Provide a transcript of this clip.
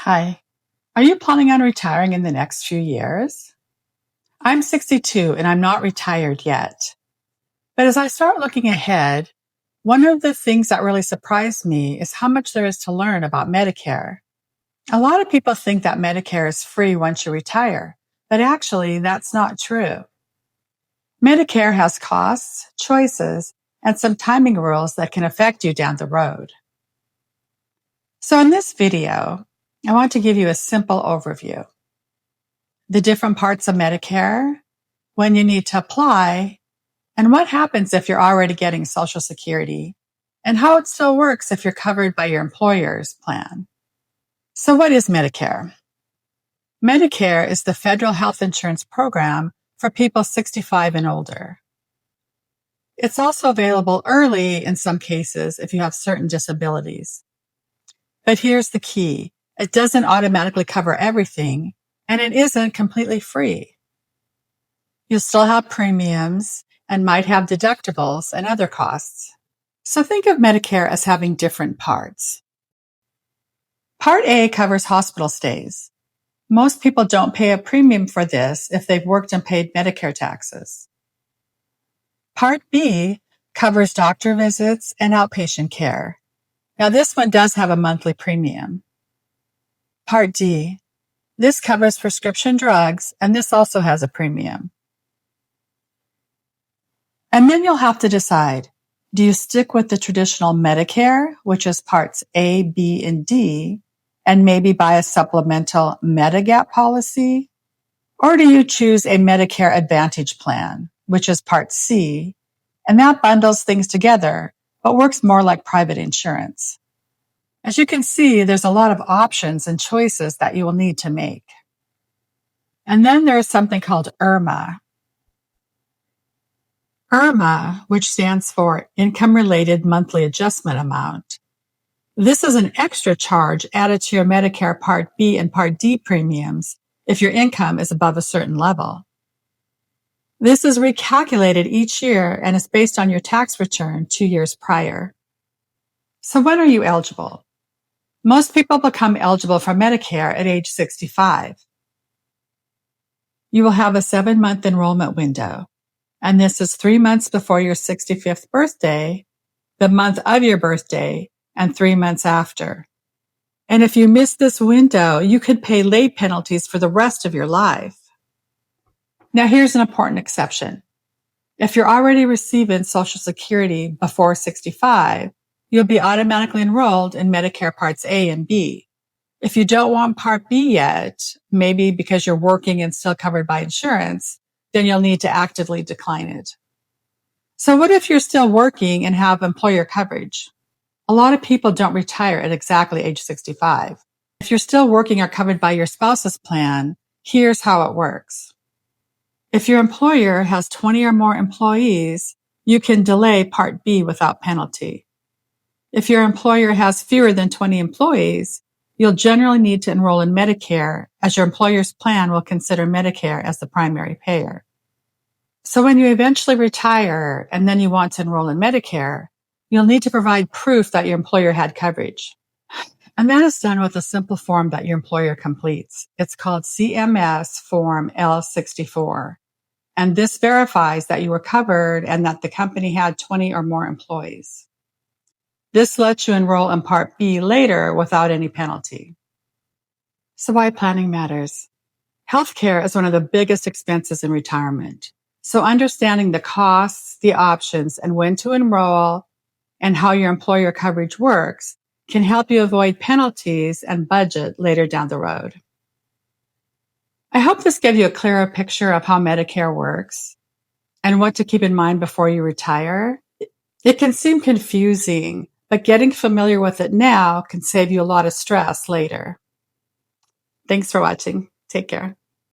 Hi. Are you planning on retiring in the next few years? I'm 62 and I'm not retired yet. But as I start looking ahead, one of the things that really surprised me is how much there is to learn about Medicare. A lot of people think that Medicare is free once you retire, but actually that's not true. Medicare has costs, choices, and some timing rules that can affect you down the road. So in this video, I want to give you a simple overview. The different parts of Medicare, when you need to apply, and what happens if you're already getting Social Security, and how it still works if you're covered by your employer's plan. So what is Medicare? Medicare is the federal health insurance program for people 65 and older. It's also available early in some cases if you have certain disabilities. But here's the key. It doesn't automatically cover everything, and it isn't completely free. You'll still have premiums and might have deductibles and other costs. So think of Medicare as having different parts. Part A covers hospital stays. Most people don't pay a premium for this if they've worked and paid Medicare taxes. Part B covers doctor visits and outpatient care. Now this one does have a monthly premium. Part D, this covers prescription drugs, and this also has a premium. And then you'll have to decide, do you stick with the traditional Medicare, which is parts A, B, and D, and maybe buy a supplemental Medigap policy? Or do you choose a Medicare Advantage plan, which is part C, and that bundles things together, but works more like private insurance? As you can see, there's a lot of options and choices that you will need to make. And then there's something called IRMA. IRMA, which stands for Income-Related Monthly Adjustment Amount. This is an extra charge added to your Medicare Part B and Part D premiums if your income is above a certain level. This is recalculated each year and is based on your tax return 2 years prior. So when are you eligible? Most people become eligible for Medicare at age 65. You will have a 7-month enrollment window, and this is 3 months before your 65th birthday, the month of your birthday, and 3 months after. And if you miss this window, you could pay late penalties for the rest of your life. Now here's an important exception. If you're already receiving Social Security before 65, you'll be automatically enrolled in Medicare Parts A and B. If you don't want Part B yet, maybe because you're working and still covered by insurance, then you'll need to actively decline it. So what if you're still working and have employer coverage? A lot of people don't retire at exactly age 65. If you're still working or covered by your spouse's plan, here's how it works. If your employer has 20 or more employees, you can delay Part B without penalty. If your employer has fewer than 20 employees, you'll generally need to enroll in Medicare, as your employer's plan will consider Medicare as the primary payer. So when you eventually retire and then you want to enroll in Medicare, you'll need to provide proof that your employer had coverage. And that is done with a simple form that your employer completes. It's called CMS Form L64. And this verifies that you were covered and that the company had 20 or more employees. This lets you enroll in Part B later without any penalty. So why planning matters? Healthcare is one of the biggest expenses in retirement. So understanding the costs, the options, and when to enroll and how your employer coverage works can help you avoid penalties and budget later down the road. I hope this gave you a clearer picture of how Medicare works and what to keep in mind before you retire. It can seem confusing, but getting familiar with it now can save you a lot of stress later. Thanks for watching. Take care.